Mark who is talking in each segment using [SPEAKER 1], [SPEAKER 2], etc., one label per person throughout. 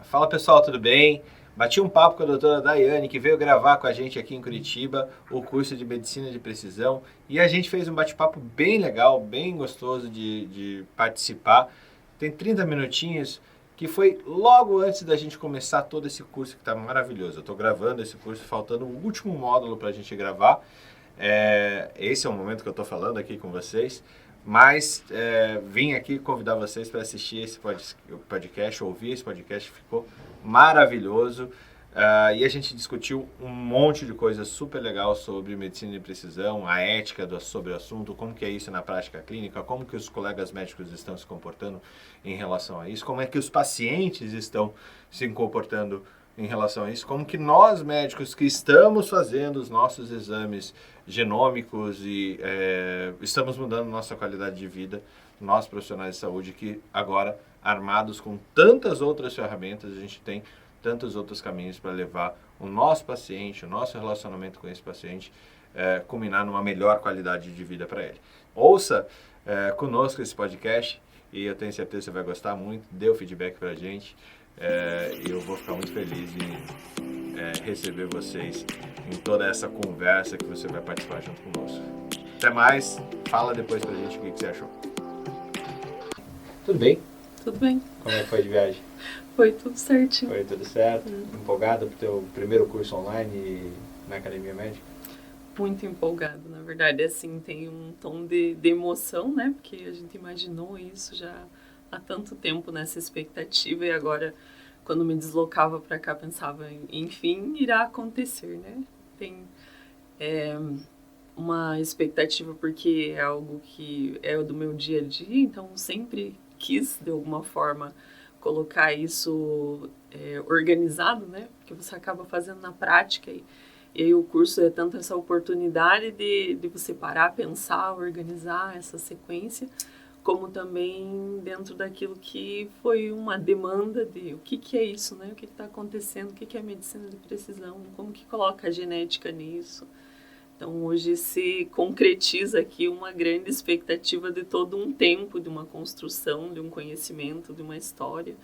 [SPEAKER 1] Fala pessoal, tudo bem? Bati um papo com a doutora Daiane, que veio gravar com a gente aqui em Curitiba o curso de Medicina de Precisão, e a gente fez um bate-papo bem legal, bem gostoso de participar. Tem 30 minutinhos, que foi logo antes da gente começar todo esse curso que está maravilhoso. Eu estou gravando esse curso, faltando o último módulo para a gente gravar. Esse é o momento que eu estou falando aqui com vocês. Mas vim aqui convidar vocês para assistir esse podcast, ouvir esse podcast, ficou maravilhoso. E a gente discutiu um monte de coisas super legal sobre medicina de precisão, a ética sobre o assunto, como que é isso na prática clínica, como que os colegas médicos estão se comportando em relação a isso, como é que os pacientes estão se comportando em relação a isso, como que nós médicos que estamos fazendo os nossos exames genômicos e estamos mudando nossa qualidade de vida, nós profissionais de saúde que agora, armados com tantas outras ferramentas, a gente tem tantos outros caminhos para levar o nosso paciente, o nosso relacionamento com esse paciente, culminar numa melhor qualidade de vida para ele. Ouça conosco esse podcast e eu tenho certeza que você vai gostar muito, dê o feedback para a gente. Eu vou ficar muito feliz em receber vocês em toda essa conversa que você vai participar junto conosco. Até mais, fala depois pra gente o que você achou. Tudo bem?
[SPEAKER 2] Tudo bem.
[SPEAKER 1] Como é que foi de viagem?
[SPEAKER 2] Foi tudo certinho.
[SPEAKER 1] Foi tudo certo? Empolgado pro teu primeiro curso online na Academia Médica?
[SPEAKER 2] Muito empolgado, na verdade, assim, tem um tom de emoção, né, porque a gente imaginou isso já há tanto tempo nessa expectativa e agora, quando me deslocava para cá, pensava, enfim, irá acontecer, né? Tem uma expectativa porque é algo que é do meu dia a dia, então sempre quis, de alguma forma, colocar isso organizado, né? Porque você acaba fazendo na prática e aí o curso é tanto essa oportunidade de você parar, pensar, organizar essa sequência, como também dentro daquilo que foi uma demanda de o que é isso, né? O que está acontecendo, o que é a medicina de precisão, como que coloca a genética nisso. Então, hoje se concretiza aqui uma grande expectativa de todo um tempo, de uma construção, de um conhecimento, de uma história.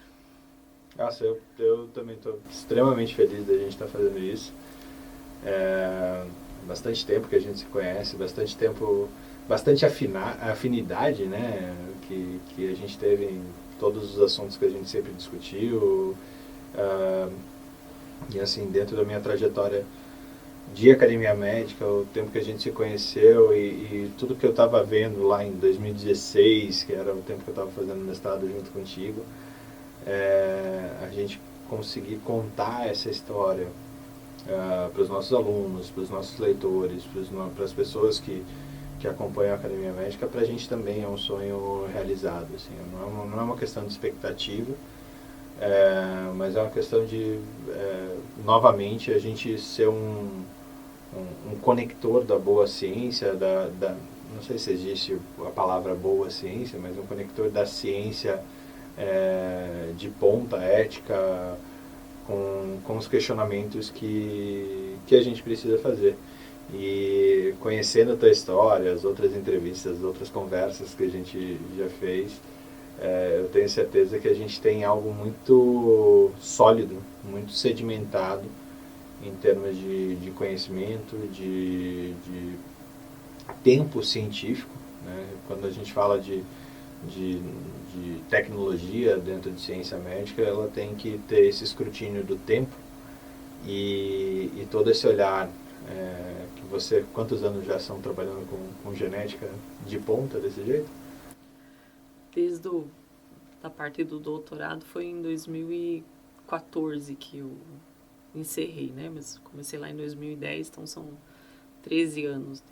[SPEAKER 1] Nossa, eu também estou extremamente feliz da gente estar fazendo isso. Bastante tempo que a gente se conhece, bastante tempo, bastante afinidade, né, que a gente teve em todos os assuntos que a gente sempre discutiu. E assim, dentro da minha trajetória de academia médica, o tempo que a gente se conheceu e tudo que eu estava vendo lá em 2016, que era o tempo que eu estava fazendo mestrado junto contigo, a gente conseguir contar essa história para os nossos alunos, para os nossos leitores, para as pessoas que acompanham a Academia Médica, para a gente também é um sonho realizado. Assim, não é uma questão de expectativa, mas é uma questão de, novamente, a gente ser um conector da boa ciência, não sei se existe a palavra boa ciência, mas um conector da ciência de ponta, ética, com os questionamentos que a gente precisa fazer. E conhecendo a tua história, as outras entrevistas, as outras conversas que a gente já fez, eu tenho certeza que a gente tem algo muito sólido, muito sedimentado em termos de conhecimento, de tempo científico, né? Quando a gente fala de tecnologia dentro de ciência médica, ela tem que ter esse escrutínio do tempo e todo esse olhar que você, quantos anos já estão trabalhando com genética de ponta desse jeito?
[SPEAKER 2] Desde a parte do doutorado foi em 2014 que eu encerrei, né? Mas comecei lá em 2010, então são 13 anos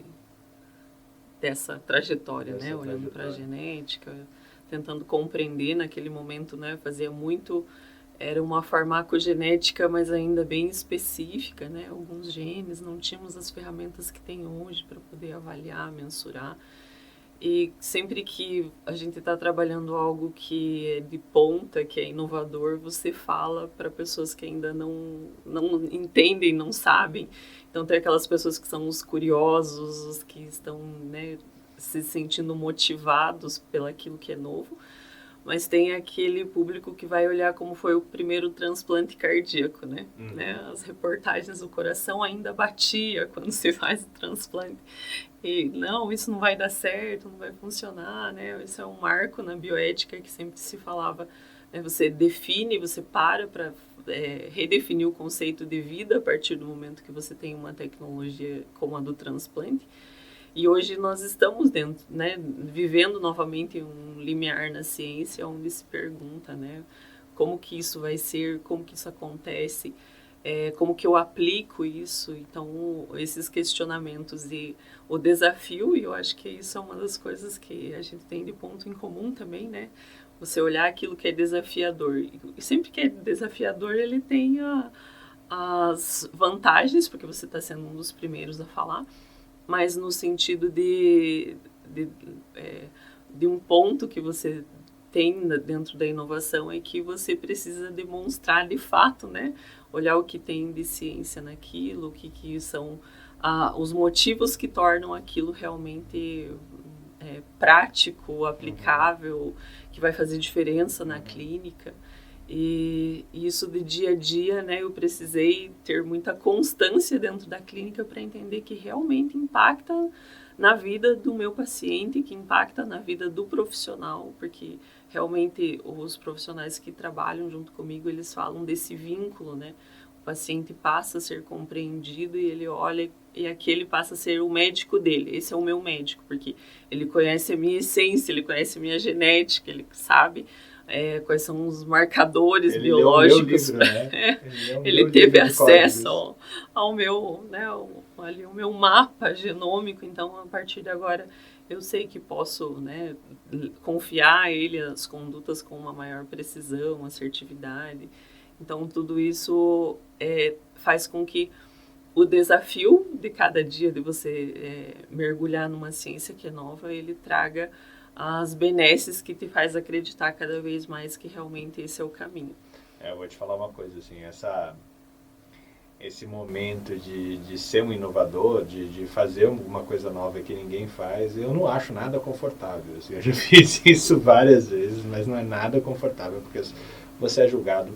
[SPEAKER 2] dessa trajetória, né? Olhando para a genética, tentando compreender naquele momento, né? Era uma farmacogenética, mas ainda bem específica, né? Alguns genes, não tínhamos as ferramentas que tem hoje para poder avaliar, mensurar. E sempre que a gente está trabalhando algo que é de ponta, que é inovador, você fala para pessoas que ainda não entendem, não sabem. Então, tem aquelas pessoas que são os curiosos, os que estão, né, se sentindo motivados pelaquilo que é novo. mas tem aquele público que vai olhar como foi o primeiro transplante cardíaco, né? As reportagens do coração ainda batia quando se faz o transplante. E não, isso não vai dar certo, não vai funcionar, né? Isso é um marco na bioética que sempre se falava, né? Você define, você para redefinir o conceito de vida a partir do momento que você tem uma tecnologia como a do transplante. E hoje nós estamos vivendo novamente um limiar na ciência onde se pergunta, né, como que isso vai ser, como que isso acontece, como que eu aplico isso. Então, esses questionamentos e o desafio, e eu acho que isso é uma das coisas que a gente tem de ponto em comum também, né? Você olhar aquilo que é desafiador. E sempre que é desafiador, ele tem as vantagens, porque você está sendo um dos primeiros a falar, mas no sentido de um ponto que você tem dentro da inovação é que você precisa demonstrar de fato, né? Olhar o que tem de ciência naquilo, o que são os motivos que tornam aquilo realmente prático, aplicável, que vai fazer diferença na clínica. E isso de dia a dia, né, eu precisei ter muita constância dentro da clínica para entender que realmente impacta na vida do meu paciente, que impacta na vida do profissional, porque realmente os profissionais que trabalham junto comigo, eles falam desse vínculo, né? O paciente passa a ser compreendido e ele olha e aquele passa a ser o médico dele. Esse é o meu médico, porque ele conhece a minha essência, ele conhece a minha genética, ele sabe quais são os marcadores biológicos.
[SPEAKER 1] Leu o meu livro, né?
[SPEAKER 2] Ele teve acesso ao meu, né, ali, o meu mapa genômico. Então, a partir de agora, eu sei que posso, né, confiar a ele as condutas com uma maior precisão, assertividade. Então, tudo isso faz com que o desafio de cada dia de você mergulhar numa ciência que é nova, ele traga as benesses que te faz acreditar cada vez mais que realmente esse é o caminho.
[SPEAKER 1] Eu vou te falar uma coisa, assim, esse momento de ser um inovador, de fazer alguma coisa nova que ninguém faz, eu não acho nada confortável. Assim, eu já fiz isso várias vezes, mas não é nada confortável, porque você é julgado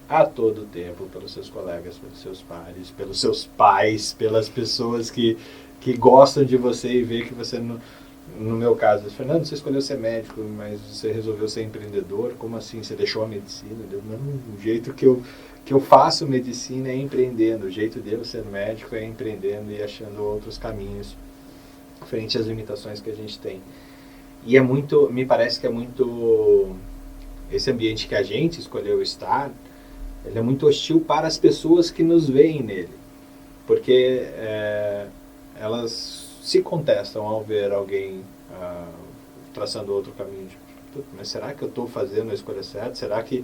[SPEAKER 1] a todo tempo pelos seus colegas, pelos seus pares, pelos seus pais, pelas pessoas que gostam de você e vê que você não... No meu caso, Fernando, você escolheu ser médico, mas você resolveu ser empreendedor, como assim? Você deixou a medicina? Não, o jeito que eu faço medicina é empreendendo, o jeito de eu ser médico é empreendendo e achando outros caminhos frente às limitações que a gente tem. E me parece que é muito, esse ambiente que a gente escolheu estar, ele é muito hostil para as pessoas que nos veem nele, porque elas se contestam ao ver alguém traçando outro caminho. Mas será que eu estou fazendo a escolha certa? Será que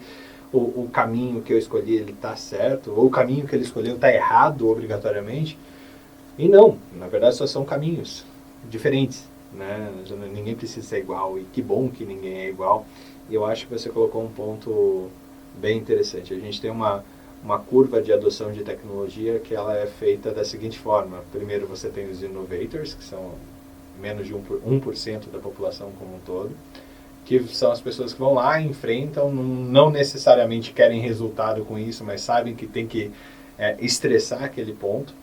[SPEAKER 1] o caminho que eu escolhi ele está certo? Ou o caminho que ele escolheu está errado obrigatoriamente? E não, na verdade só são caminhos diferentes, né? Ninguém precisa ser igual, e que bom que ninguém é igual. E eu acho que você colocou um ponto bem interessante. A gente tem uma curva de adoção de tecnologia que ela é feita da seguinte forma. Primeiro você tem os innovators, que são menos de 1% da população como um todo, que são as pessoas que vão lá e enfrentam, não necessariamente querem resultado com isso, mas sabem que tem que estressar aquele ponto,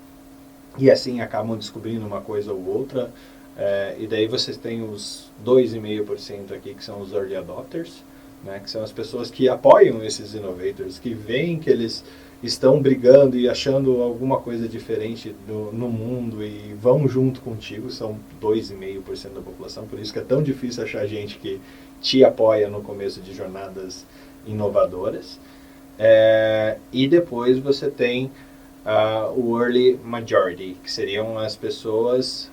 [SPEAKER 1] e assim acabam descobrindo uma coisa ou outra. E daí você tem os 2,5% aqui, que são os early adopters, né, que são as pessoas que apoiam esses innovators, que veem que eles estão brigando e achando alguma coisa diferente no mundo e vão junto contigo. São 2,5% da população, por isso que é tão difícil achar gente que te apoia no começo de jornadas inovadoras. E depois você tem o early majority, que seriam as pessoas,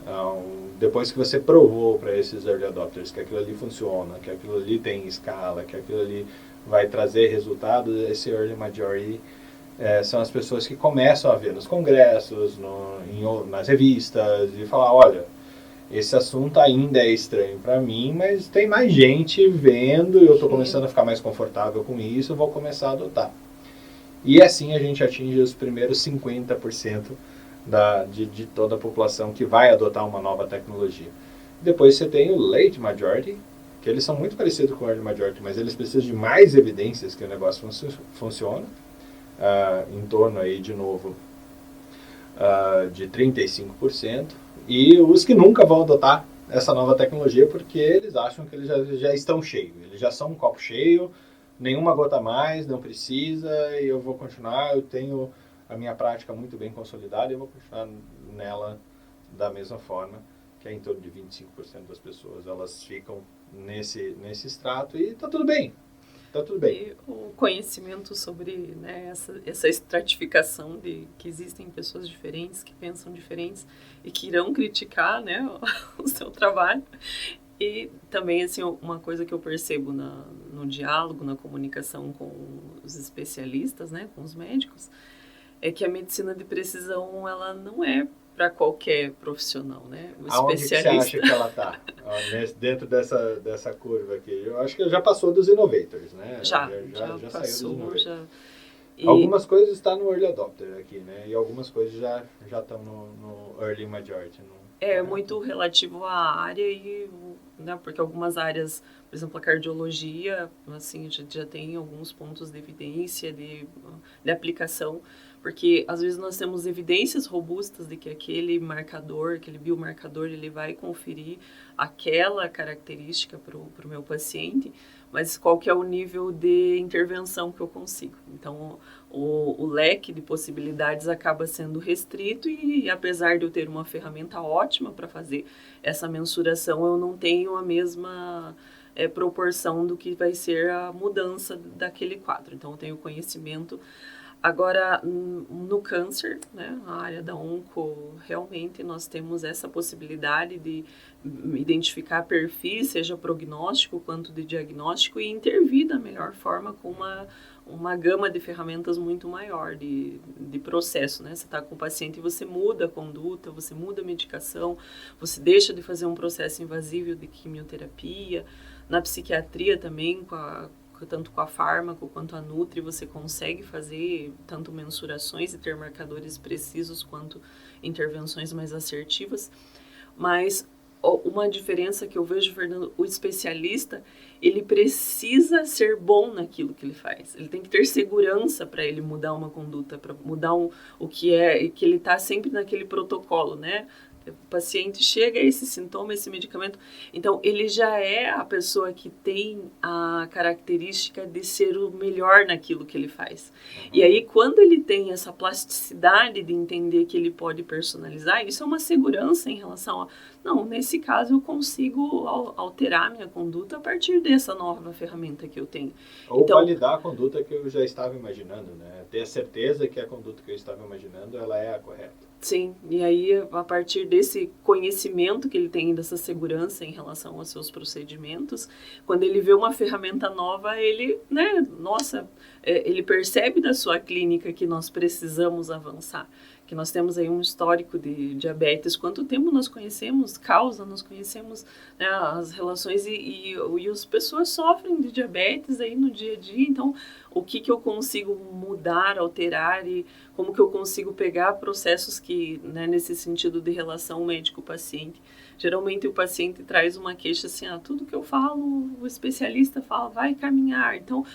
[SPEAKER 1] depois que você provou para esses early adopters que aquilo ali funciona, que aquilo ali tem escala, que aquilo ali vai trazer resultados, esse early majority são as pessoas que começam a ver nos congressos, nas revistas, e falar, olha, esse assunto ainda é estranho para mim, mas tem mais gente vendo, e eu estou começando a ficar mais confortável com isso, eu vou começar a adotar. E assim a gente atinge os primeiros 50% de toda a população que vai adotar uma nova tecnologia. Depois você tem o late majority, que eles são muito parecidos com o Early Majority, mas eles precisam de mais evidências que o negócio funciona, em torno aí, de novo, de 35%, e os que nunca vão adotar essa nova tecnologia porque eles acham que eles já estão cheios, eles já são um copo cheio, nenhuma gota a mais, não precisa, e eu vou continuar, eu tenho a minha prática muito bem consolidada e eu vou continuar nela da mesma forma, que é em torno de 25% das pessoas, elas ficam nesse extrato e tá tudo bem. Tá tudo bem.
[SPEAKER 2] E o conhecimento sobre, né, essa estratificação de que existem pessoas diferentes, que pensam diferentes e que irão criticar, né, o seu trabalho. E também, assim, uma coisa que eu percebo no diálogo, na comunicação com os especialistas, né, com os médicos, é que a medicina de precisão, ela não é para qualquer profissional, né? O
[SPEAKER 1] Aonde
[SPEAKER 2] especialista...
[SPEAKER 1] que você acha que ela está? Dentro dessa curva aqui. Eu acho que já passou dos innovators, né?
[SPEAKER 2] Já
[SPEAKER 1] passou,
[SPEAKER 2] saiu dos innovators.
[SPEAKER 1] Algumas coisas estão no early adopter aqui, né? E algumas coisas já estão no early majority.
[SPEAKER 2] É muito relativo à área e, né, porque algumas áreas, por exemplo, a cardiologia, assim, já tem alguns pontos de evidência, de aplicação, porque às vezes nós temos evidências robustas de que aquele marcador, aquele biomarcador, ele vai conferir aquela característica para o meu paciente, mas qual que é o nível de intervenção que eu consigo. Então, o leque de possibilidades acaba sendo restrito e, apesar de eu ter uma ferramenta ótima para fazer essa mensuração, eu não tenho a mesma proporção do que vai ser a mudança daquele quadro. Então, eu tenho conhecimento. Agora, no câncer, né, a área da onco, realmente nós temos essa possibilidade de identificar perfis, seja prognóstico quanto de diagnóstico, e intervir da melhor forma com uma gama de ferramentas muito maior de processo, né? Você está com o paciente e você muda a conduta, você muda a medicação, você deixa de fazer um processo invasivo de quimioterapia. Na psiquiatria também, tanto com a fármaco quanto a Nutri, você consegue fazer tanto mensurações e ter marcadores precisos quanto intervenções mais assertivas. Mas uma diferença que eu vejo, Fernando, o especialista, ele precisa ser bom naquilo que ele faz. Ele tem que ter segurança para ele mudar uma conduta, para mudar o que é, que ele está sempre naquele protocolo, né? O paciente chega a esse sintoma, esse medicamento. Então, ele já é a pessoa que tem a característica de ser o melhor naquilo que ele faz. E aí, quando ele tem essa plasticidade de entender que ele pode personalizar, isso é uma segurança em relação a... Não, nesse caso, eu consigo alterar minha conduta a partir dessa nova ferramenta que eu tenho.
[SPEAKER 1] Ou então, validar a conduta que eu já estava imaginando, né? Ter a certeza que a conduta que eu estava imaginando, ela é a correta.
[SPEAKER 2] Sim, e aí a partir desse conhecimento que ele tem, dessa segurança em relação aos seus procedimentos, quando ele vê uma ferramenta nova, ele, né, nossa, ele percebe da sua clínica que nós precisamos avançar, que nós temos aí um histórico de diabetes, quanto tempo nós conhecemos causa, nós conhecemos, né, as relações e as pessoas sofrem de diabetes aí no dia a dia, então o que eu consigo mudar, alterar e como que eu consigo pegar processos que, né, nesse sentido de relação médico-paciente. Geralmente o paciente traz uma queixa assim, tudo que eu falo, o especialista fala, vai caminhar. Então,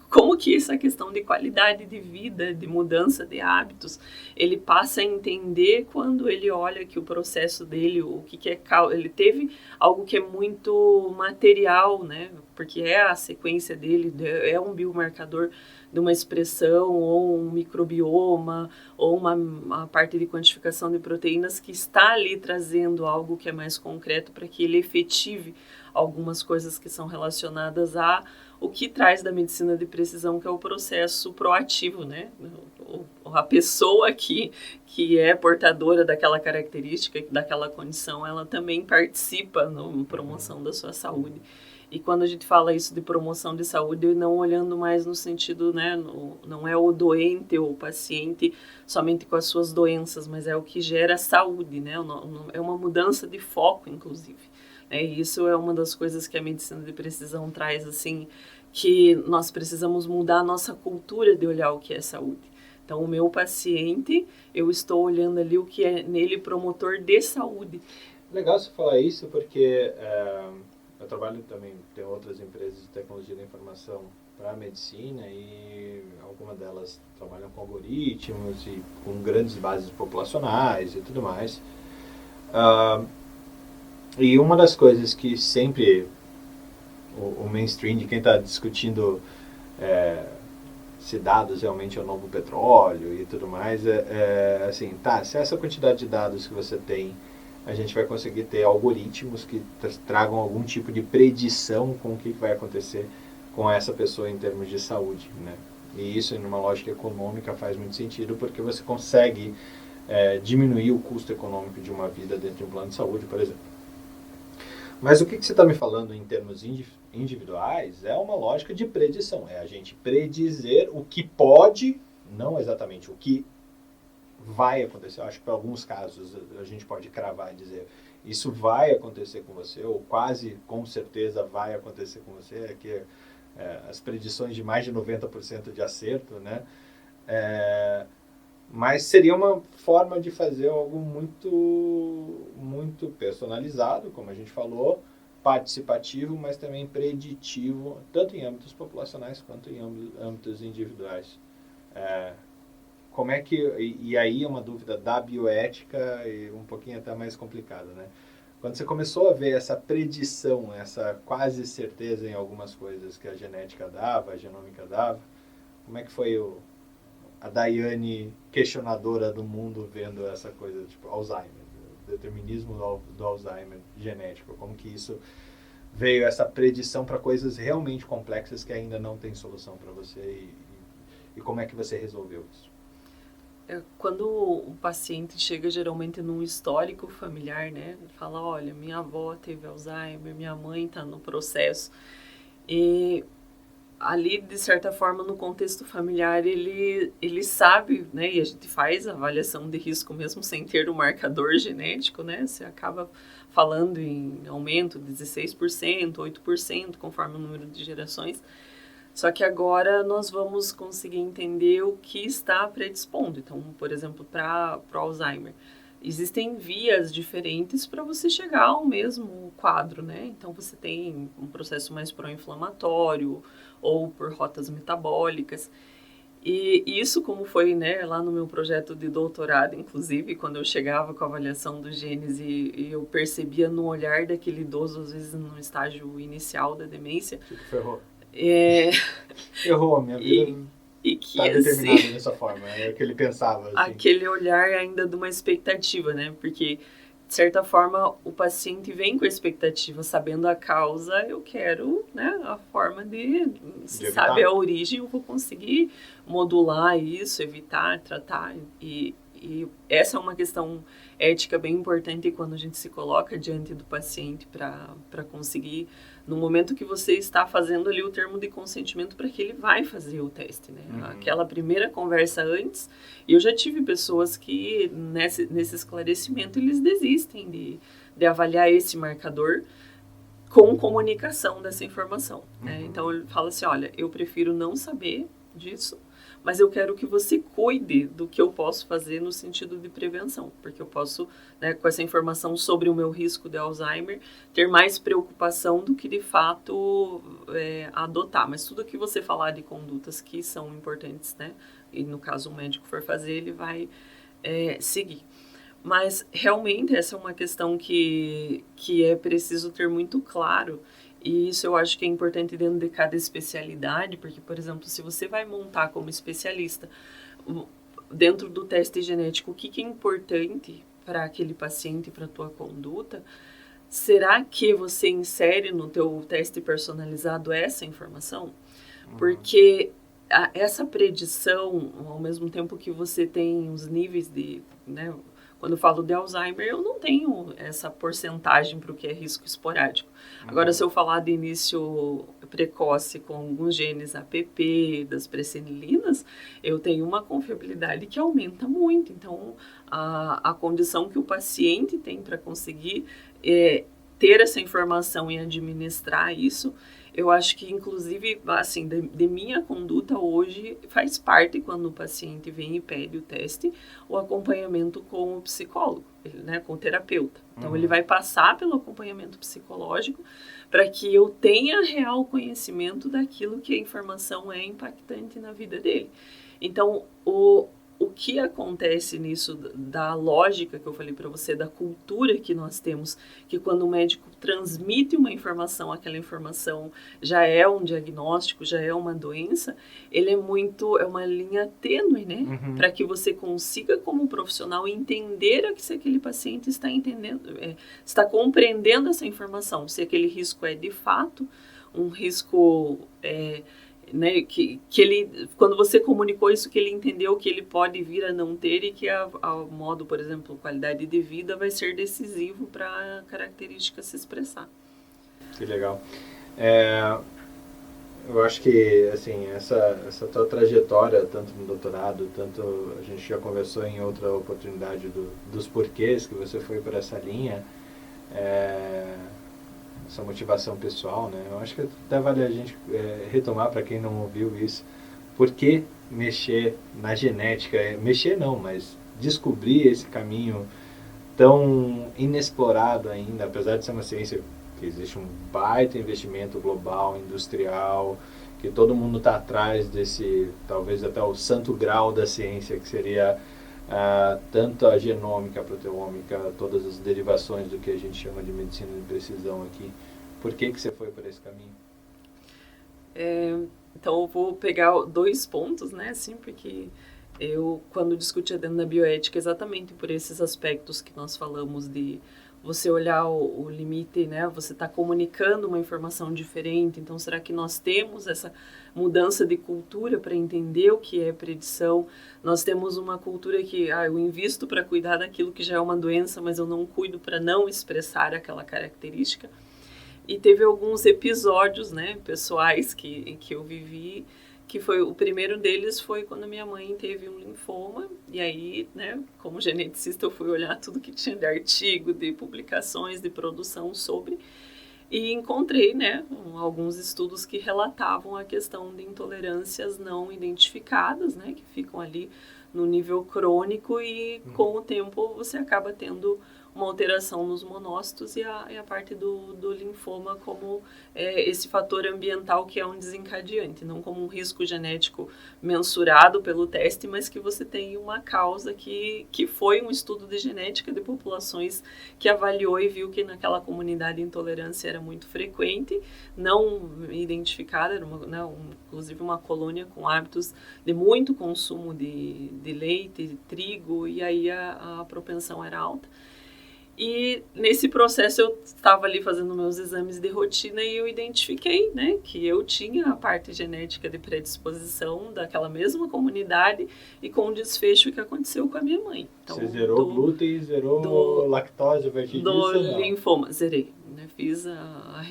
[SPEAKER 2] como que essa questão de qualidade de vida, de mudança de hábitos, ele passa a entender quando ele olha que o processo dele, o que é ele teve algo que é muito material, né? Porque é a sequência dele, é um biomarcador de uma expressão ou um microbioma ou uma parte de quantificação de proteínas que está ali trazendo algo que é mais concreto para que ele efetive algumas coisas que são relacionadas a o que traz da medicina de precisão, que é o processo proativo, né? A pessoa que é portadora daquela característica, daquela condição, ela também participa na promoção da sua saúde. E quando a gente fala isso de promoção de saúde, não olhando mais no sentido, né, não é o doente ou o paciente somente com as suas doenças, mas é o que gera saúde, né? É uma mudança de foco, inclusive. E isso é uma das coisas que a medicina de precisão traz, assim, que nós precisamos mudar a nossa cultura de olhar o que é saúde. Então, o meu paciente, eu estou olhando ali o que é nele promotor de saúde.
[SPEAKER 1] Legal você falar isso, porque eu trabalho também, tem outras empresas de tecnologia da informação para a medicina e algumas delas trabalham com algoritmos e com grandes bases populacionais e tudo mais. E uma das coisas que sempre o mainstream de quem está discutindo se dados realmente é o novo petróleo e tudo mais, assim, se essa quantidade de dados que você tem, a gente vai conseguir ter algoritmos que tragam algum tipo de predição com o que vai acontecer com essa pessoa em termos de saúde, né? E isso, numa lógica econômica, faz muito sentido, porque você consegue diminuir o custo econômico de uma vida dentro de um plano de saúde, por exemplo. Mas o que você está me falando em termos individuais é uma lógica de predição. É a gente predizer o que pode, não exatamente o que vai acontecer. Eu acho que para alguns casos a gente pode cravar e dizer isso vai acontecer com você, ou quase com certeza vai acontecer com você, que as predições de mais de 90% de acerto, né? Mas seria uma forma de fazer algo muito personalizado, como a gente falou, participativo, mas também preditivo, tanto em âmbitos populacionais quanto em âmbitos individuais. Como é que... E aí é uma dúvida da bioética e um pouquinho até mais complicada, né? Quando você começou a ver essa predição, essa quase certeza em algumas coisas que a genética dava, a genômica dava, como é que foi a Daiane questionadora do mundo vendo essa coisa, tipo Alzheimer, o determinismo do Alzheimer genético, como que isso veio, essa predição para coisas realmente complexas que ainda não tem solução para você e como é que você resolveu isso?
[SPEAKER 2] Quando o paciente chega geralmente num histórico familiar, né, fala, olha, minha avó teve Alzheimer, minha mãe está no processo, e ali, de certa forma, no contexto familiar, ele sabe, né, e a gente faz a avaliação de risco mesmo sem ter o marcador genético, né, você acaba falando em aumento de 16%, 8%, conforme o número de gerações. Só que agora nós vamos conseguir entender o que está predispondo. Então, por exemplo, para o Alzheimer, existem vias diferentes para você chegar ao mesmo quadro, né? Então, você tem um processo mais pró-inflamatório ou por rotas metabólicas. E isso, como foi, né, lá no meu projeto de doutorado, inclusive, quando eu chegava com a avaliação dos genes e eu percebia no olhar daquele idoso, às vezes no estágio inicial da demência...
[SPEAKER 1] Tipo, ferrou.
[SPEAKER 2] Errou,
[SPEAKER 1] minha vida está determinada assim, dessa forma, é o que ele pensava. Assim.
[SPEAKER 2] Aquele olhar ainda de uma expectativa, né? Porque, de certa forma, o paciente vem com a expectativa, sabendo a causa, eu quero, né, a forma se sabe a origem, eu vou conseguir modular isso, evitar, tratar. E essa é uma questão ética bem importante quando a gente se coloca diante do paciente para conseguir, no momento que você está fazendo ali o termo de consentimento para que ele vai fazer o teste, né? Uhum. Aquela primeira conversa antes, eu já tive pessoas que nesse esclarecimento eles desistem de avaliar esse marcador com comunicação dessa informação, né? Uhum. Então ele fala assim, olha, eu prefiro não saber disso, mas eu quero que você cuide do que eu posso fazer no sentido de prevenção, porque eu posso, né, com essa informação sobre o meu risco de Alzheimer, ter mais preocupação do que, de fato, adotar. Mas tudo que você falar de condutas que são importantes, né, e no caso o médico for fazer, ele vai seguir. Mas, realmente, essa é uma questão que é preciso ter muito claro. E isso eu acho que é importante dentro de cada especialidade, porque, por exemplo, se você vai montar como especialista dentro do teste genético, o que é importante para aquele paciente, para a tua conduta, será que você insere no teu teste personalizado essa informação? Uhum. Porque essa predição, ao mesmo tempo que você tem os níveis de... né, quando eu falo de Alzheimer, eu não tenho essa porcentagem para o que é risco esporádico. Uhum. Agora, se eu falar de início precoce com alguns genes APP, das presenilinas, eu tenho uma confiabilidade que aumenta muito. Então, a condição que o paciente tem para conseguir ter essa informação e administrar isso, eu acho que, inclusive, assim, de minha conduta hoje, faz parte quando o paciente vem e pede o teste, o acompanhamento com o psicólogo, né, com o terapeuta. Então, ele vai passar pelo acompanhamento psicológico para que eu tenha real conhecimento daquilo que a informação é impactante na vida dele. Então, o que acontece nisso, da lógica que eu falei para você, da cultura que nós temos, que quando o médico transmite uma informação, aquela informação já é um diagnóstico, já é uma doença, ele é uma linha tênue, né?
[SPEAKER 1] Uhum.
[SPEAKER 2] Para que você consiga, como profissional, entender se aquele paciente está entendendo, está compreendendo essa informação, se aquele risco é de fato um risco... né, que ele, quando você comunicou isso, que ele entendeu que ele pode vir a não ter e que a modo, por exemplo, qualidade de vida vai ser decisivo para a característica se expressar.
[SPEAKER 1] Que legal. Eu acho que, assim, essa tua trajetória, tanto no doutorado, tanto a gente já conversou em outra oportunidade dos porquês que você foi por essa linha, essa motivação pessoal, né? Eu acho que até vale a gente retomar, para quem não ouviu isso, por que mexer na genética, mexer não, mas descobrir esse caminho tão inexplorado ainda, apesar de ser uma ciência que existe um baita investimento global, industrial, que todo mundo está atrás desse, talvez até o santo grau da ciência, que seria tanto a genômica, a proteômica, todas as derivações do que a gente chama de medicina de precisão aqui. Por que você foi por esse caminho?
[SPEAKER 2] Então eu vou pegar 2 pontos, né, assim, porque eu, quando discutia dentro da bioética, exatamente por esses aspectos que nós falamos de você olhar o limite, né? Você está comunicando uma informação diferente, então será que nós temos essa mudança de cultura para entender o que é predição? Nós temos uma cultura que eu invisto para cuidar daquilo que já é uma doença, mas eu não cuido para não expressar aquela característica. E teve alguns episódios, né, pessoais que eu vivi, que foi, o primeiro deles foi quando minha mãe teve um linfoma, e aí, né, como geneticista eu fui olhar tudo que tinha de artigo, de publicações, de produção sobre, e encontrei, né, alguns estudos que relatavam a questão de intolerâncias não identificadas, né, que ficam ali no nível crônico e com o tempo você acaba tendo uma alteração nos monócitos e a parte do linfoma como esse fator ambiental que é um desencadeante, não como um risco genético mensurado pelo teste, mas que você tem uma causa que foi um estudo de genética de populações que avaliou e viu que naquela comunidade a intolerância era muito frequente, não identificada, era inclusive uma colônia com hábitos de muito consumo de leite, de trigo, e aí a propensão era alta. E nesse processo eu estava ali fazendo meus exames de rotina e eu identifiquei, né, que eu tinha a parte genética de predisposição daquela mesma comunidade e com o desfecho que aconteceu com a minha mãe.
[SPEAKER 1] Então, você zerou glúten, zerou lactose,
[SPEAKER 2] do linfoma, zerei. Né, fiz a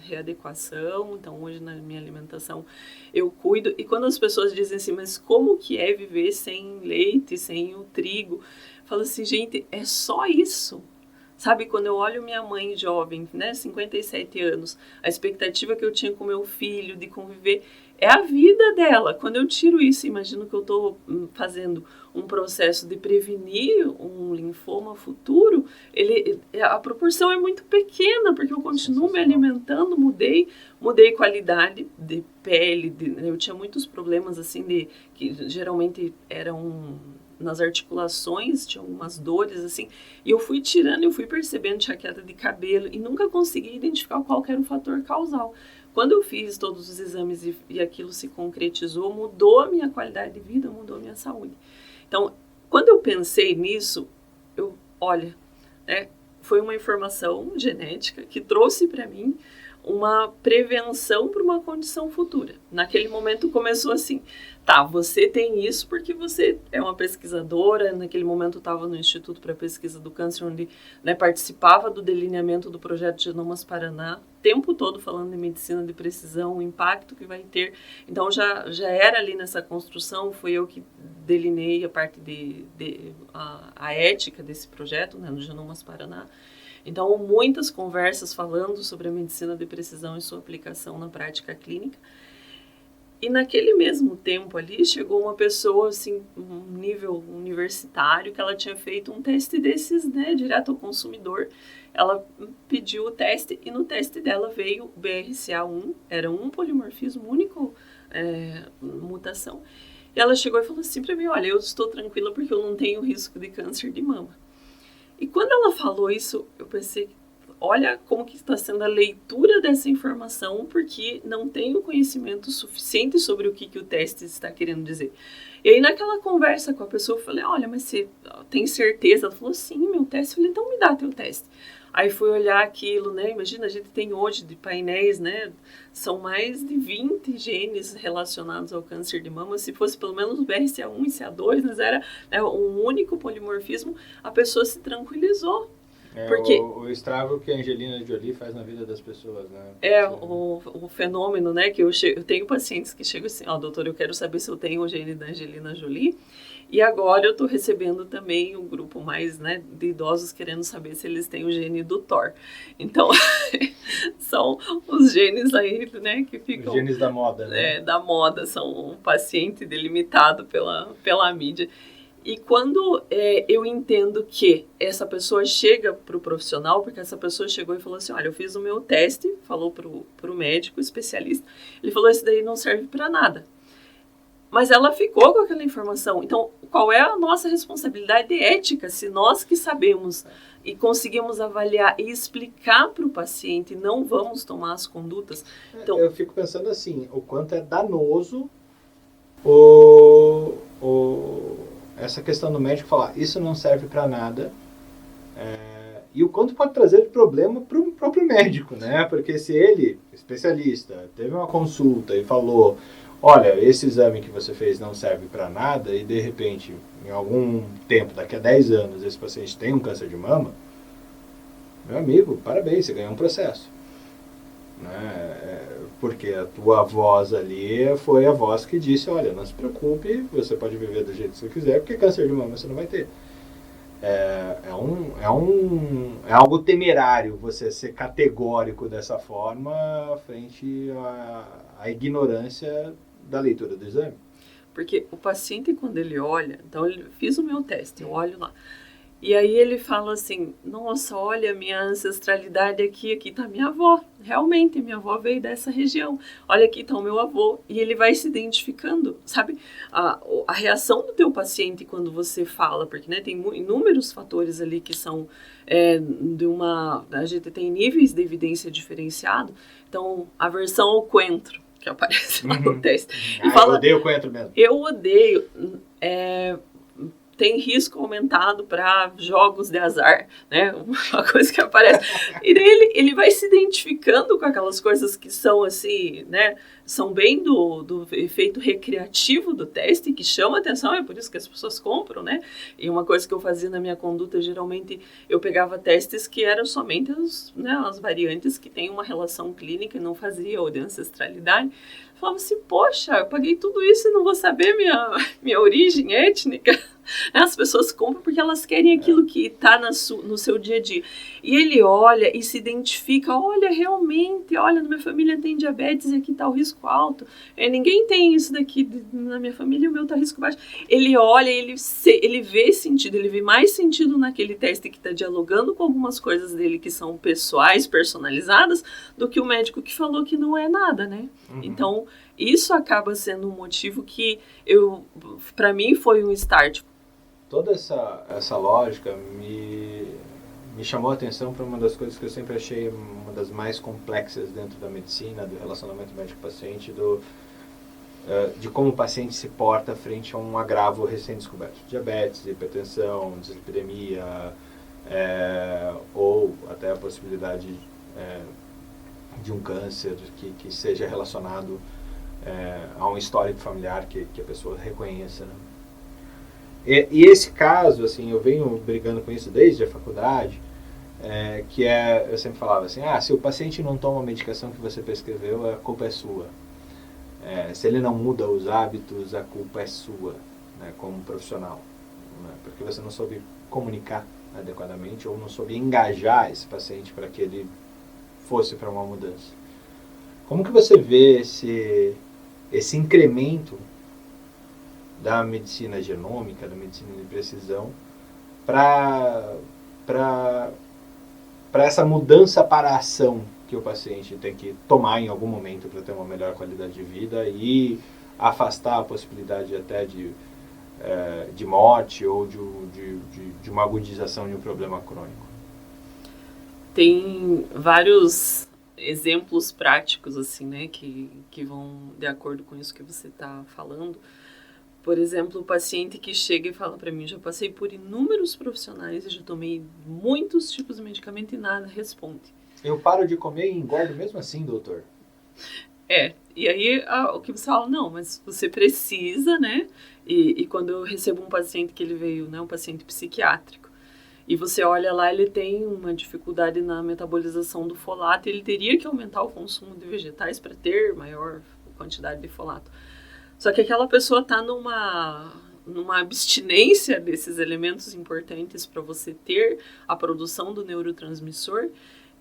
[SPEAKER 2] readequação, então hoje na minha alimentação eu cuido. E quando as pessoas dizem assim, mas como que é viver sem leite, sem o trigo? Falo assim, gente, é só isso. Sabe, quando eu olho minha mãe jovem, né, 57 anos, a expectativa que eu tinha com meu filho de conviver, é a vida dela. Quando eu tiro isso, imagino que eu estou fazendo um processo de prevenir um linfoma futuro, a proporção é muito pequena, porque eu continuo me alimentando, mudei qualidade de pele, eu tinha muitos problemas assim, que geralmente eram... nas articulações, tinha algumas dores, assim, e eu fui tirando, eu fui percebendo, tinha queda de cabelo, e nunca consegui identificar qual que era o fator causal. Quando eu fiz todos os exames e aquilo se concretizou, mudou a minha qualidade de vida, mudou a minha saúde. Então, quando eu pensei nisso, foi uma informação genética que trouxe para mim uma prevenção para uma condição futura. Naquele momento começou assim, você tem isso porque você é uma pesquisadora, naquele momento eu estava no Instituto para Pesquisa do Câncer, onde, né, participava do delineamento do projeto Genomas Paraná, o tempo todo falando de medicina de precisão, o impacto que vai ter. Então já era ali nessa construção, foi eu que delineei a parte a ética desse projeto, né, no Genomas Paraná. Então, muitas conversas falando sobre a medicina de precisão e sua aplicação na prática clínica. E naquele mesmo tempo ali, chegou uma pessoa, assim, um nível universitário, que ela tinha feito um teste desses, né, direto ao consumidor. Ela pediu o teste e no teste dela veio o BRCA1, era um polimorfismo único, mutação. E ela chegou e falou assim para mim, olha, eu estou tranquila porque eu não tenho risco de câncer de mama. E quando ela falou isso, eu pensei, olha como que está sendo a leitura dessa informação, porque não tenho conhecimento suficiente sobre o que o teste está querendo dizer. E aí naquela conversa com a pessoa, eu falei, olha, mas você tem certeza? Ela falou, sim, meu teste. Eu falei, então me dá teu teste. Aí fui olhar aquilo, né? Imagina, a gente tem hoje de painéis, né? São mais de 20 genes relacionados ao câncer de mama. Se fosse pelo menos o BRCA1 e CA2, mas era, né, um único polimorfismo, a pessoa se tranquilizou. Porque
[SPEAKER 1] o estrago que a Angelina Jolie faz na vida das pessoas, né?
[SPEAKER 2] O fenômeno, né? Que eu tenho pacientes que chegam assim, ó, doutor, eu quero saber se eu tenho o gene da Angelina Jolie. E agora eu tô recebendo também um grupo mais, né, de idosos querendo saber se eles têm o gene do Thor. Então, são os genes aí, né, que ficam...
[SPEAKER 1] Os genes da moda, né?
[SPEAKER 2] Da moda, são um paciente delimitado pela mídia. E quando eu entendo que essa pessoa chega para o profissional, porque essa pessoa chegou e falou assim, olha, eu fiz o meu teste, falou para o médico especialista, ele falou, isso daí não serve para nada. Mas ela ficou com aquela informação. Então, qual é a nossa responsabilidade ética se nós que sabemos e conseguimos avaliar e explicar para o paciente, não vamos tomar as condutas? Então,
[SPEAKER 1] eu fico pensando assim, o quanto é danoso essa questão do médico falar, isso não serve para nada, e o quanto pode trazer de problema para o próprio médico, né? Porque se ele, especialista, teve uma consulta e falou, olha, esse exame que você fez não serve para nada, e de repente, em algum tempo, daqui a 10 anos, esse paciente tem um câncer de mama, meu amigo, parabéns, você ganhou um processo. Né? Porque a tua voz ali foi a voz que disse, olha, não se preocupe, você pode viver do jeito que você quiser, porque câncer de mama você não vai ter. É algo temerário você ser categórico dessa forma frente à ignorância da leitura do exame.
[SPEAKER 2] Porque o paciente, quando ele olha, então ele fiz o meu teste, eu olho lá, e aí ele fala assim, nossa, olha a minha ancestralidade aqui está minha avó, realmente minha avó veio dessa região, olha aqui está o meu avô, e ele vai se identificando, sabe? A reação do teu paciente quando você fala, porque né, tem inúmeros fatores ali que são a gente tem níveis de evidência diferenciado, então aversão ao coentro, que aparece lá no teste. E fala,
[SPEAKER 1] eu odeio o coentro mesmo.
[SPEAKER 2] Eu odeio, tem risco aumentado para jogos de azar, né? Uma coisa que aparece. E daí ele vai se identificando com aquelas coisas que são assim, né? São bem do efeito recreativo do teste, que chama atenção, é por isso que as pessoas compram, né? E uma coisa que eu fazia na minha conduta, geralmente eu pegava testes que eram somente as variantes que têm uma relação clínica e não fazia, ou de ancestralidade. Eu falava assim, poxa, eu paguei tudo isso e não vou saber minha origem étnica. As pessoas compram porque elas querem aquilo que está no seu dia a dia. E ele olha e se identifica, olha, realmente, olha, na minha família tem diabetes e aqui está o risco alto. Ninguém tem isso daqui na minha família e o meu está risco baixo. Ele olha, ele vê sentido, ele vê mais sentido naquele teste que está dialogando com algumas coisas dele que são pessoais, personalizadas, do que o médico que falou que não é nada, né? Uhum. Então, isso acaba sendo um motivo que para mim foi um start.
[SPEAKER 1] Toda essa lógica me chamou a atenção para uma das coisas que eu sempre achei uma das mais complexas dentro da medicina, do relacionamento médico-paciente, de como o paciente se porta frente a um agravo recém-descoberto. Diabetes, hipertensão, dislipidemia, ou até a possibilidade de um câncer que seja relacionado a um histórico familiar que a pessoa reconheça, né? E esse caso, assim, eu venho brigando com isso desde a faculdade, eu sempre falava assim, se o paciente não toma a medicação que você prescreveu, a culpa é sua. Se ele não muda os hábitos, a culpa é sua, né, como profissional. Né, porque você não soube comunicar adequadamente ou não soube engajar esse paciente para que ele fosse para uma mudança. Como que você vê esse incremento da medicina genômica, da medicina de precisão, para essa mudança para a ação que o paciente tem que tomar em algum momento para ter uma melhor qualidade de vida e afastar a possibilidade até de morte ou de uma agudização de um problema crônico.
[SPEAKER 2] Tem vários exemplos práticos, assim, né, que vão de acordo com isso que você está falando. Por exemplo, o paciente que chega e fala para mim, já passei por inúmeros profissionais e já tomei muitos tipos de medicamento e nada responde.
[SPEAKER 1] Eu paro de comer e engordo mesmo assim, doutor.
[SPEAKER 2] E aí o que você fala, não, mas você precisa, né? E quando eu recebo um paciente que ele veio, né, um paciente psiquiátrico, e você olha lá, ele tem uma dificuldade na metabolização do folato, ele teria que aumentar o consumo de vegetais para ter maior quantidade de folato. Só que aquela pessoa está numa abstinência desses elementos importantes para você ter a produção do neurotransmissor,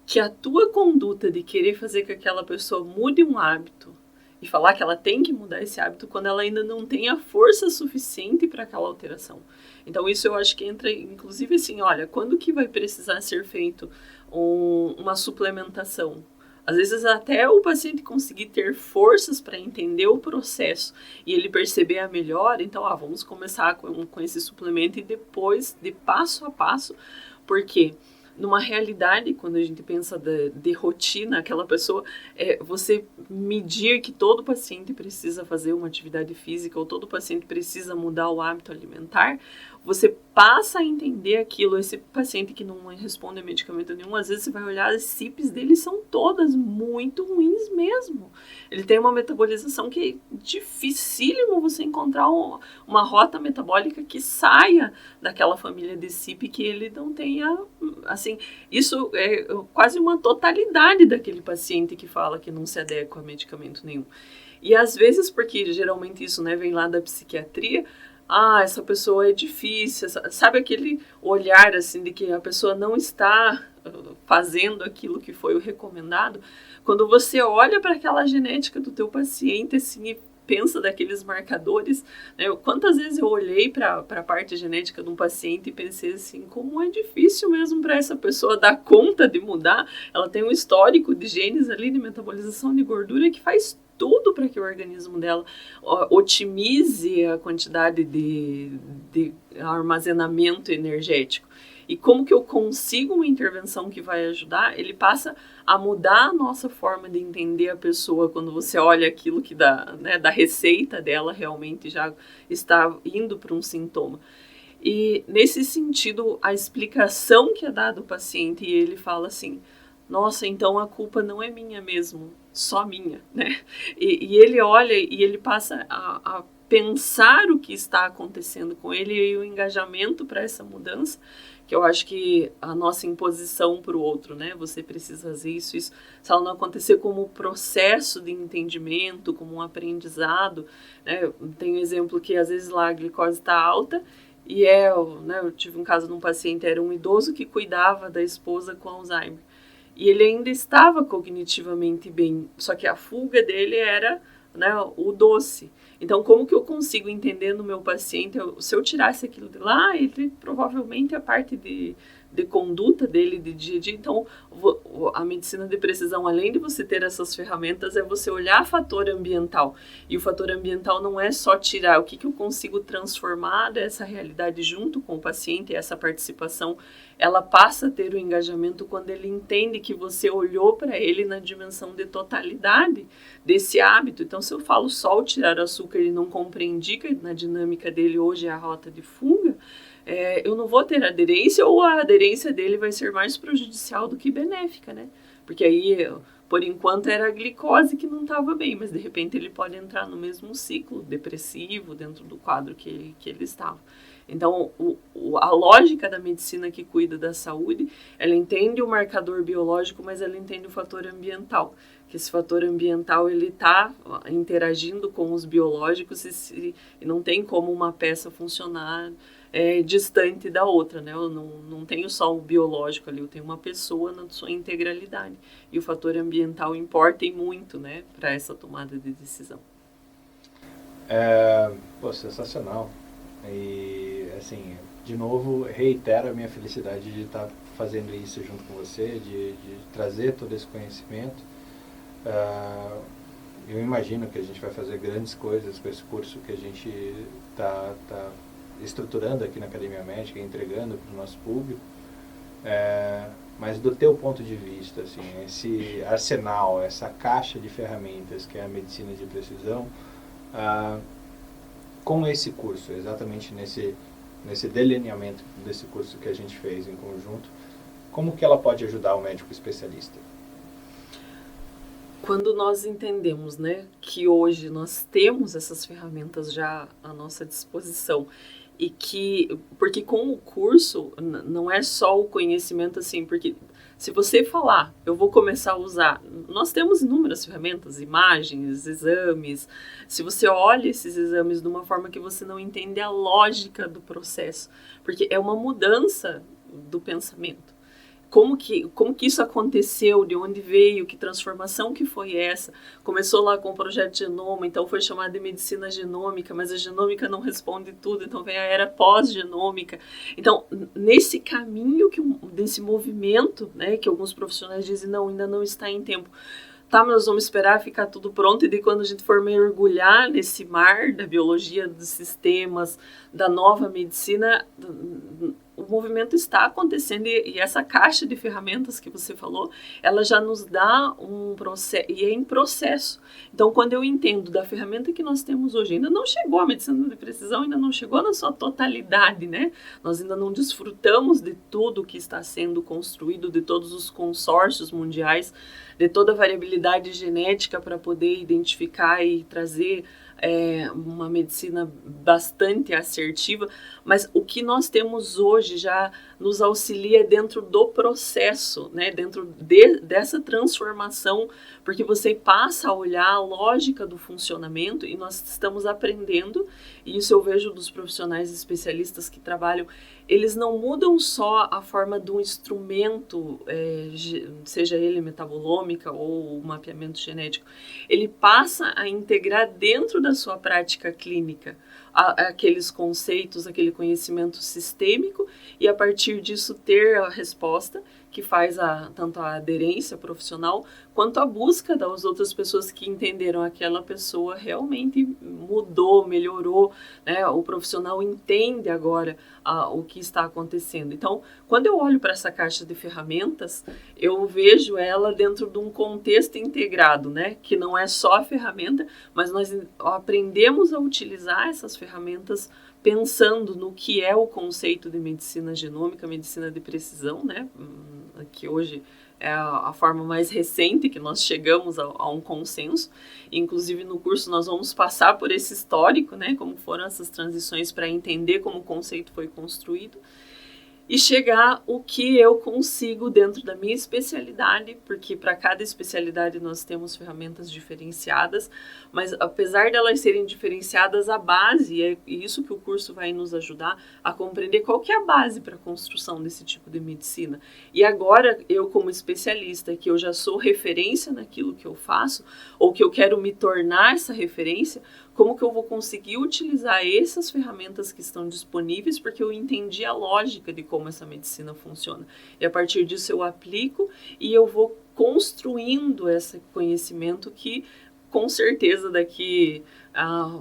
[SPEAKER 2] que a tua conduta de querer fazer com que aquela pessoa mude um hábito e falar que ela tem que mudar esse hábito quando ela ainda não tem a força suficiente para aquela alteração. Então isso eu acho que entra, inclusive assim, olha, quando que vai precisar ser feito uma suplementação? Às vezes até o paciente conseguir ter forças para entender o processo e ele perceber a melhora, então vamos começar com esse suplemento e depois, de passo a passo, porque numa realidade, quando a gente pensa de rotina, aquela pessoa, você medir que todo paciente precisa fazer uma atividade física ou todo paciente precisa mudar o hábito alimentar, você passa a entender aquilo. Esse paciente que não responde a medicamento nenhum, às vezes você vai olhar, as CIPs dele são todas muito ruins mesmo. Ele tem uma metabolização que é dificílimo você encontrar uma rota metabólica que saia daquela família de CIP que ele não tenha, assim, isso é quase uma totalidade daquele paciente que fala que não se adequa a medicamento nenhum. E às vezes, porque geralmente isso, né, vem lá da psiquiatria, essa pessoa é difícil, sabe aquele olhar assim de que a pessoa não está fazendo aquilo que foi o recomendado? Quando você olha para aquela genética do teu paciente assim, e pensa daqueles marcadores, né? Quantas vezes eu olhei para a parte genética de um paciente e pensei assim, como é difícil mesmo para essa pessoa dar conta de mudar. Ela tem um histórico de genes ali de metabolização de gordura que faz tudo para que o organismo dela otimize a quantidade de armazenamento energético. E como que eu consigo uma intervenção que vai ajudar? Ele passa a mudar a nossa forma de entender a pessoa quando você olha aquilo que da receita dela realmente já está indo para um sintoma. E nesse sentido, a explicação que é dada ao paciente, e ele fala assim, nossa, então a culpa não é minha mesmo, só minha, né? E ele olha e ele passa a pensar o que está acontecendo com ele e o engajamento para essa mudança, que eu acho que a nossa imposição para o outro, né? Você precisa fazer isso, se ela não acontecer como um processo de entendimento, como um aprendizado, né? Tem um exemplo que às vezes lá a glicose está alta e né, eu tive um caso de um paciente, era um idoso que cuidava da esposa com Alzheimer. E ele ainda estava cognitivamente bem, só que a fuga dele era, né, o doce. Então, como que eu consigo entender no meu paciente, se eu tirasse aquilo de lá, ele provavelmente a parte de conduta dele de dia a dia. Então, a medicina de precisão, além de você ter essas ferramentas, é você olhar fator ambiental. E o fator ambiental não é só tirar o que eu consigo transformar dessa realidade junto com o paciente, essa participação, ela passa a ter o engajamento quando ele entende que você olhou para ele na dimensão de totalidade desse hábito. Então, se eu falo só o tirar açúcar e não compreendi que na dinâmica dele hoje é a rota de fuga, eu não vou ter aderência, ou a aderência dele vai ser mais prejudicial do que benéfica, né? Porque aí, por enquanto, era a glicose que não estava bem, mas de repente ele pode entrar no mesmo ciclo depressivo dentro do quadro que ele estava. Então, a lógica da medicina que cuida da saúde, ela entende o marcador biológico, mas ela entende o fator ambiental. Que esse fator ambiental, ele está interagindo com os biológicos e não tem como uma peça funcionar distante da outra, né? Eu não tenho só o biológico ali, eu tenho uma pessoa na sua integralidade. E o fator ambiental importa e muito, né, para essa tomada de decisão.
[SPEAKER 1] Pô, sensacional. E, assim, de novo, reitero a minha felicidade de estar fazendo isso junto com você, de trazer todo esse conhecimento. Eu imagino que a gente vai fazer grandes coisas com esse curso que a gente está estruturando aqui na Academia Médica, entregando para o nosso público. Mas do teu ponto de vista, assim, esse arsenal, essa caixa de ferramentas que é a medicina de precisão, com esse curso, exatamente nesse delineamento desse curso que a gente fez em conjunto, como que ela pode ajudar o médico especialista?
[SPEAKER 2] Quando nós entendemos, né, que hoje nós temos essas ferramentas já à nossa disposição e porque com o curso não é só o conhecimento assim, porque se você falar, eu vou começar a usar, nós temos inúmeras ferramentas, imagens, exames, se você olha esses exames de uma forma que você não entende a lógica do processo, porque é uma mudança do pensamento. Como que isso aconteceu, de onde veio, que transformação que foi essa? Começou lá com o projeto Genoma, então foi chamado de medicina genômica, mas a genômica não responde tudo, então vem a era pós-genômica. Então, nesse caminho, desse movimento, né, que alguns profissionais dizem, não, ainda não está em tempo. Tá, mas nós vamos esperar ficar tudo pronto e de quando a gente for mergulhar nesse mar da biologia, dos sistemas, da nova medicina, o movimento está acontecendo e essa caixa de ferramentas que você falou, ela já nos dá um processo, e é em processo. Então, quando eu entendo da ferramenta que nós temos hoje, ainda não chegou a medicina de precisão, ainda não chegou na sua totalidade, né? Nós ainda não desfrutamos de tudo que está sendo construído, de todos os consórcios mundiais, de toda a variabilidade genética para poder identificar e trazer uma medicina bastante assertiva, mas o que nós temos hoje já nos auxilia dentro do processo, né? Dentro dessa transformação, porque você passa a olhar a lógica do funcionamento e nós estamos aprendendo, e isso eu vejo dos profissionais especialistas que trabalham, eles não mudam só a forma do instrumento, seja ele metabolômica ou mapeamento genético, ele passa a integrar dentro da sua prática clínica aqueles conceitos, aquele conhecimento sistêmico e a partir disso ter a resposta que faz tanto a aderência profissional quanto a busca das outras pessoas que entenderam aquela pessoa realmente mudou, melhorou, né? O profissional entende agora o que está acontecendo. Então, quando eu olho para essa caixa de ferramentas, eu vejo ela dentro de um contexto integrado, né? Que não é só a ferramenta, mas nós aprendemos a utilizar essas ferramentas pensando no que é o conceito de medicina genômica, medicina de precisão, né? Que hoje é a forma mais recente que nós chegamos a um consenso. Inclusive no curso nós vamos passar por esse histórico, né? Como foram essas transições para entender como o conceito foi construído e chegar o que eu consigo dentro da minha especialidade, porque para cada especialidade nós temos ferramentas diferenciadas, mas apesar delas serem diferenciadas, a base, é isso que o curso vai nos ajudar a compreender qual que é a base para a construção desse tipo de medicina. E agora, eu como especialista, que eu já sou referência naquilo que eu faço, ou que eu quero me tornar essa referência, como que eu vou conseguir utilizar essas ferramentas que estão disponíveis, porque eu entendi a lógica de como essa medicina funciona. E a partir disso eu aplico e eu vou construindo esse conhecimento que, com certeza, daqui a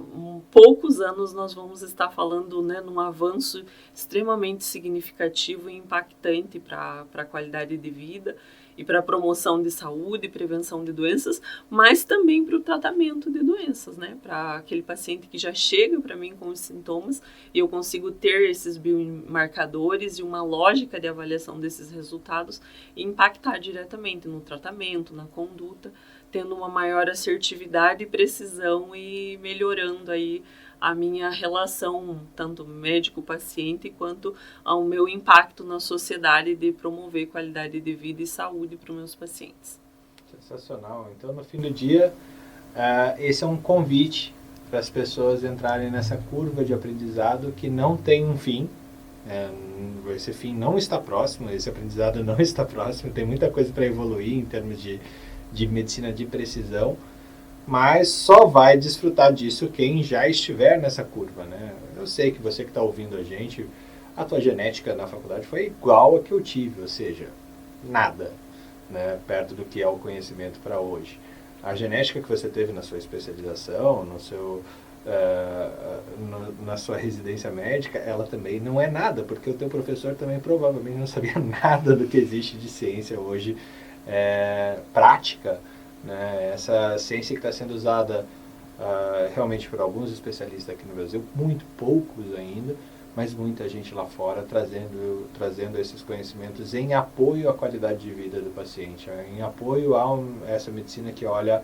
[SPEAKER 2] poucos anos nós vamos estar falando, né, num avanço extremamente significativo e impactante para a qualidade de vida e para a promoção de saúde e prevenção de doenças, mas também para o tratamento de doenças, né? Para aquele paciente que já chega para mim com os sintomas e eu consigo ter esses biomarcadores e uma lógica de avaliação desses resultados e impactar diretamente no tratamento, na conduta, tendo uma maior assertividade e precisão e melhorando aí a minha relação, tanto médico-paciente, quanto ao meu impacto na sociedade de promover qualidade de vida e saúde para os meus pacientes.
[SPEAKER 1] Sensacional. Então, no fim do dia, esse é um convite para as pessoas entrarem nessa curva de aprendizado que não tem um fim. Esse fim não está próximo, esse aprendizado não está próximo, tem muita coisa para evoluir em termos de medicina de precisão, mas só vai desfrutar disso quem já estiver nessa curva, né? Eu sei que você que está ouvindo a gente, a tua genética na faculdade foi igual a que eu tive, ou seja, nada, né, perto do que é o conhecimento para hoje. A genética que você teve na sua especialização, no seu, na sua residência médica, ela também não é nada, porque o teu professor também provavelmente não sabia nada do que existe de ciência hoje prática, né? Essa ciência que está sendo usada realmente por alguns especialistas aqui no Brasil, muito poucos ainda, mas muita gente lá fora trazendo esses conhecimentos em apoio à qualidade de vida do paciente, em apoio a essa medicina que olha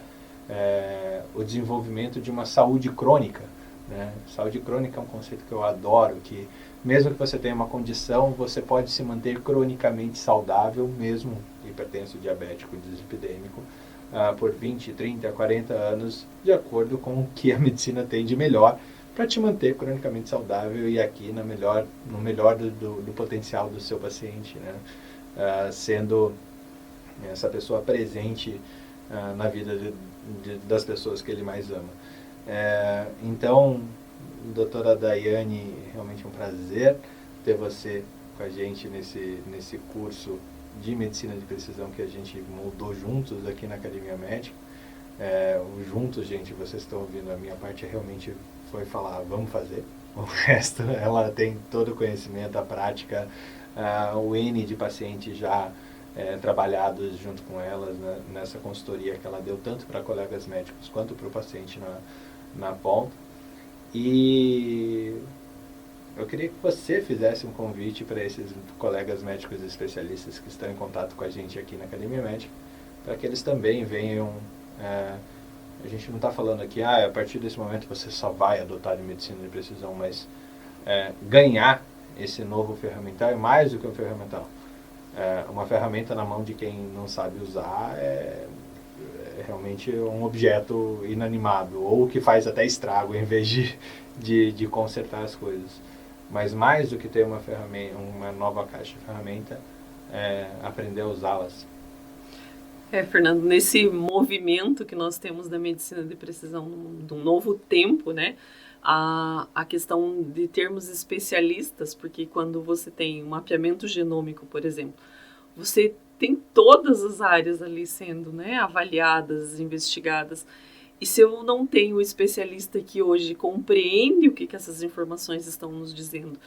[SPEAKER 1] o desenvolvimento de uma saúde crônica, né? Saúde crônica é um conceito que eu adoro, que mesmo que você tenha uma condição, você pode se manter cronicamente saudável, mesmo hipertenso, diabético, dislipidêmico, por 20, 30, 40 anos, de acordo com o que a medicina tem de melhor para te manter cronicamente saudável e aqui no melhor do potencial do seu paciente, né? Sendo essa pessoa presente na vida das pessoas que ele mais ama. Então, doutora Daiane, realmente é um prazer ter você com a gente nesse curso de medicina de precisão que a gente moldou juntos aqui na Academia Médica. Juntos, gente, vocês estão ouvindo, a minha parte realmente foi falar, vamos fazer. O resto, ela tem todo o conhecimento, a prática, o N de pacientes já trabalhados junto com elas, né, nessa consultoria que ela deu tanto para colegas médicos quanto para o paciente na ponta. E eu queria que você fizesse um convite para esses colegas médicos especialistas que estão em contato com a gente aqui na Academia Médica, para que eles também venham. A gente não está falando aqui, a partir desse momento você só vai adotar de medicina de precisão, mas ganhar esse novo ferramental é mais do que um ferramental. Uma ferramenta na mão de quem não sabe usar é realmente um objeto inanimado, ou que faz até estrago em vez de consertar as coisas. Mas mais do que ter uma ferramenta, uma nova caixa de ferramenta, aprender a usá-las.
[SPEAKER 2] Fernando, nesse movimento que nós temos da medicina de precisão, de um novo tempo, né? A questão de termos especialistas, porque quando você tem um mapeamento genômico, por exemplo, você tem todas as áreas ali sendo, né, avaliadas, investigadas. E se eu não tenho um especialista que hoje compreende o que essas informações estão nos dizendo,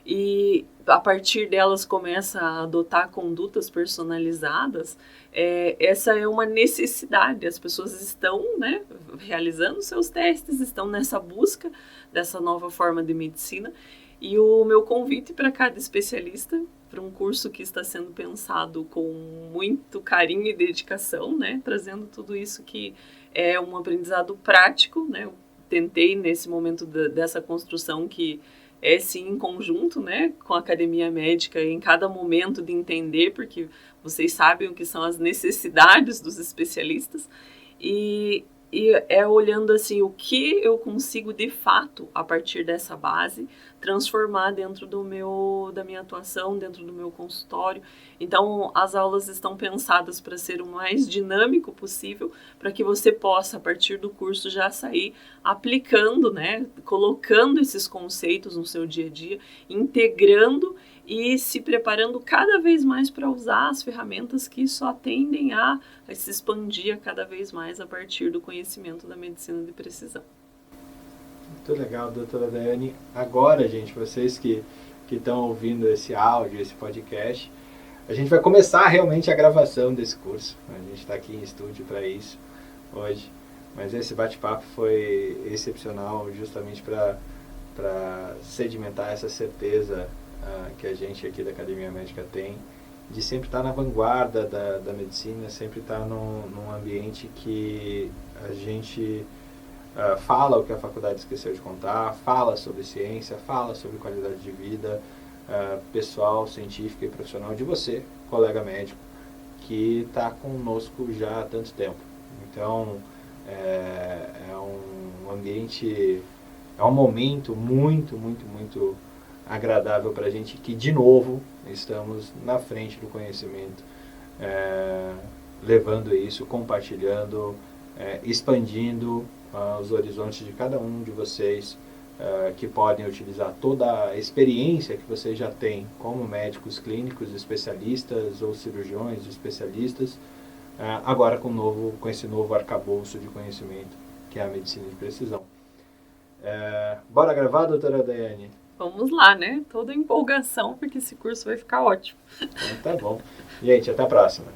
[SPEAKER 2] e a partir delas começa a adotar condutas personalizadas, essa é uma necessidade. As pessoas estão, né, realizando seus testes, estão nessa busca dessa nova forma de medicina. E o meu convite para cada especialista, para um curso que está sendo pensado com muito carinho e dedicação, né, trazendo tudo isso que é um aprendizado prático, né. Eu tentei nesse momento dessa construção que sim em conjunto, né, com a Academia Médica, em cada momento de entender, porque vocês sabem o que são as necessidades dos especialistas, e olhando assim o que eu consigo de fato, a partir dessa base, transformar dentro da minha atuação, dentro do meu consultório. Então, as aulas estão pensadas para ser o mais dinâmico possível, para que você possa, a partir do curso, já sair aplicando, né, colocando esses conceitos no seu dia a dia, integrando e se preparando cada vez mais para usar as ferramentas que só tendem a se expandir cada vez mais a partir do conhecimento da medicina de precisão.
[SPEAKER 1] Muito legal, doutora Daiane. Agora, gente, vocês que estão ouvindo esse áudio, esse podcast, a gente vai começar realmente a gravação desse curso. A gente está aqui em estúdio para isso hoje, mas esse bate-papo foi excepcional justamente para sedimentar essa certeza que a gente aqui da Academia Médica tem de sempre estar na vanguarda da medicina, sempre estar num ambiente que a gente fala o que a faculdade esqueceu de contar, fala sobre ciência, fala sobre qualidade de vida pessoal, científica e profissional de você, colega médico, que está conosco já há tanto tempo. Então, é um ambiente, é um momento muito, muito, muito agradável para a gente, que de novo estamos na frente do conhecimento, levando isso, compartilhando, expandindo os horizontes de cada um de vocês, que podem utilizar toda a experiência que vocês já têm como médicos clínicos especialistas ou cirurgiões especialistas, agora com esse novo arcabouço de conhecimento que é a medicina de precisão. Bora gravar, doutora Daiane?
[SPEAKER 2] Vamos lá, né? Toda empolgação, porque esse curso vai ficar ótimo.
[SPEAKER 1] Então tá bom. Gente, até a próxima.